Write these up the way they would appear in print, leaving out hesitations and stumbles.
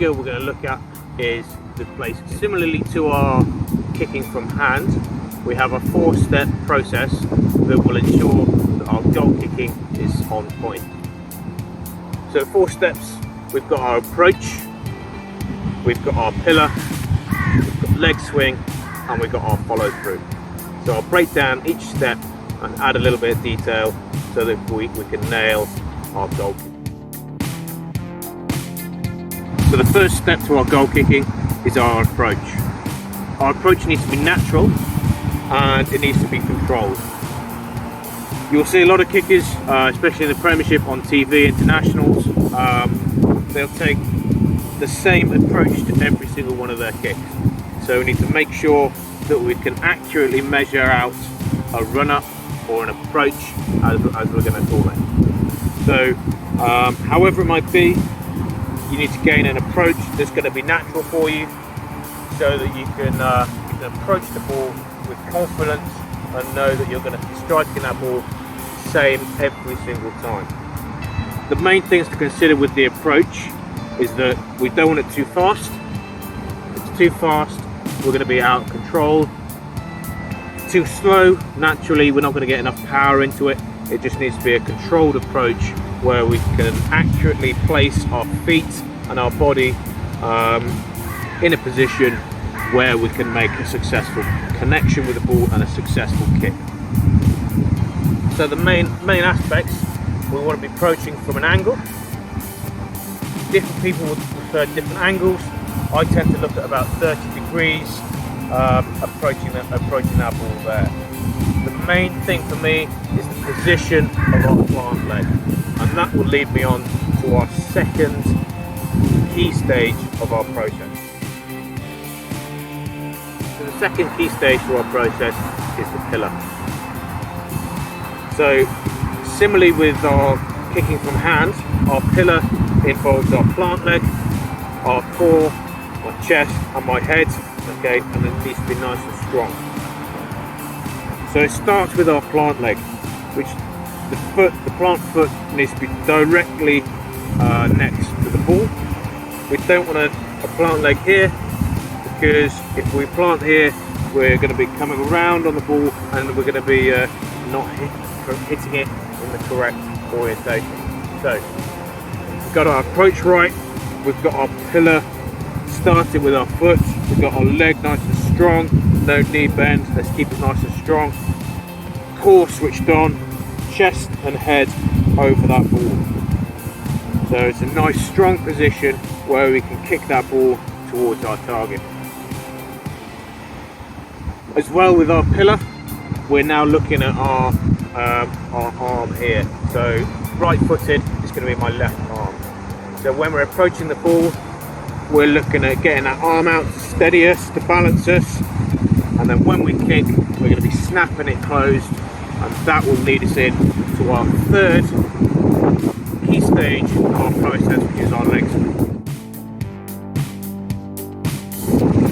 skill we're going to look at is the place. Similarly to our kicking from hand, we have a 4-step process that will ensure that our goal kicking is on point. So 4 steps: we've got our approach, we've got our pillar, we've got leg swing, and we've got our follow through. So I'll break down each step and add a little bit of detail so that we can nail our goal kicking. So the first step to our goal kicking is our approach. Our approach needs to be natural and it needs to be controlled. You'll see a lot of kickers, especially in the Premiership on TV, internationals, they'll take the same approach to every single one of their kicks. So we need to make sure that we can accurately measure out a run-up or an approach, as we're going to call it. So however it might be, you need to gain an approach that's going to be natural for you, so that you can approach the ball with confidence and know that you're going to be striking that ball the same every single time. The main things to consider with the approach is that we don't want it too fast. If it's too fast, we're going to be out of control. Too slow, naturally we're not going to get enough power into it. It just needs to be a controlled approach where we can accurately place our feet and our body in a position where we can make a successful connection with the ball and a successful kick. So the main aspects, we want to be approaching from an angle. Different people would prefer different angles. I tend to look at about 30 degrees approaching that ball there. The main thing for me is the position of our plant leg, and that will lead me on to our second key stage of our process. So the second key stage to our process is the pillar. So similarly with our kicking from hand, our pillar involves our plant leg, our core, my chest and my head, okay, and it needs to be nice and strong. So it starts with our plant leg, which the plant foot needs to be directly next to the ball. We don't want a plant leg here, because if we plant here, we're going to be coming around on the ball and we're going to be not hitting it in the correct orientation. So we've got our approach right, we've got our pillar starting with our foot, we've got our leg nice and strong, no knee bend, let's keep it nice and strong, core switched on, chest and head over that ball. So it's a nice strong position where we can kick that ball towards our target. As well with our pillar, we're now looking at our arm here. So right footed is going to be my left arm. So when we're approaching the ball, we're looking at getting that arm out to steady us, to balance us, and then when we kick, we're going to be snapping it closed, and that will lead us in to our third key stage of our process, which is our leg swing.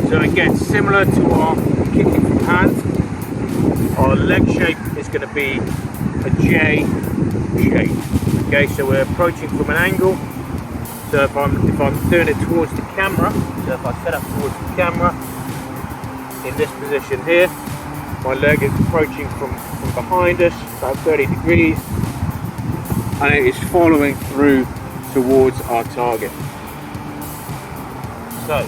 So again, similar to our kicking from hand, our leg shape is going to be a J shape. Okay, so we're approaching from an angle. So if I'm doing it towards the camera, so if I set up towards the camera in this position here, my leg is approaching from behind us, about 30 degrees, and it is following through towards our target. So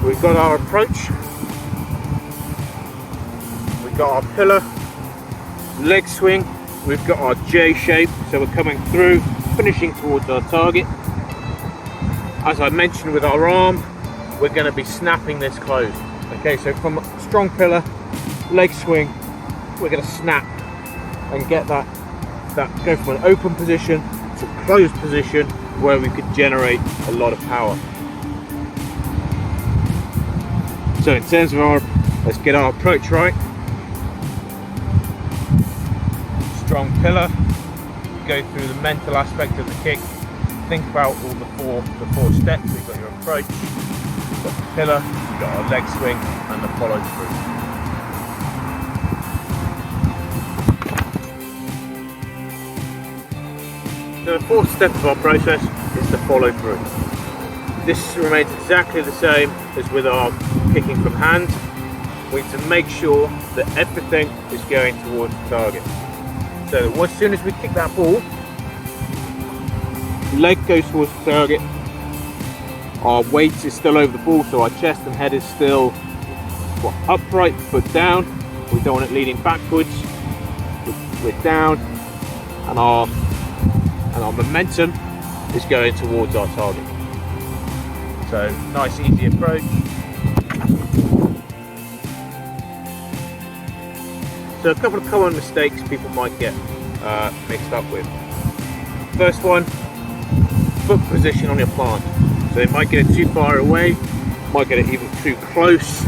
we've got our approach, we've got our pillar, leg swing, we've got our J shape, so we're coming through, finishing towards our target. As I mentioned with our arm, we're going to be snapping this closed. Okay, so from a strong pillar, leg swing, we're going to snap and get that go from an open position to a closed position where we could generate a lot of power. So in terms of let's get our approach right. Strong pillar, go through the mental aspect of the kick, think about all the four steps. We've got your approach, we've got the pillar, we've got our leg swing and the follow through. So the fourth step of our process is the follow through. This remains exactly the same as with our kicking from hand. We need to make sure that everything is going towards the target. So as soon as we kick that ball, leg goes towards the target, our weight is still over the ball, so our chest and head is still upright, foot down. We don't want it leaning backwards. We're down, and our momentum is going towards our target. So nice easy approach. So a couple of common mistakes people might get mixed up with. First one, foot position on your plant. So they might get it too far away, might get it even too close,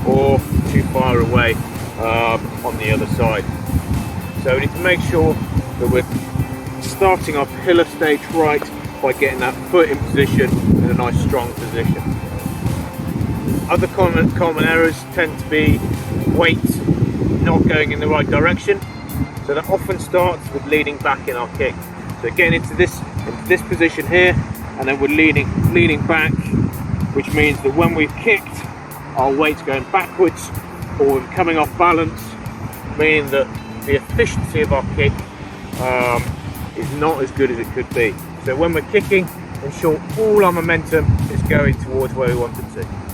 or too far away on the other side. So we need to make sure that we're starting our pillar stage right by getting that foot in position in a nice strong position. Other common errors tend to be weight not going in the right direction. So that often starts with leaning back in our kick. So getting into this position here, and then we're leaning back, which means that when we've kicked, our weight's going backwards or we're coming off balance, meaning that the efficiency of our kick is not as good as it could be. So when we're kicking, ensure all our momentum is going towards where we want it to.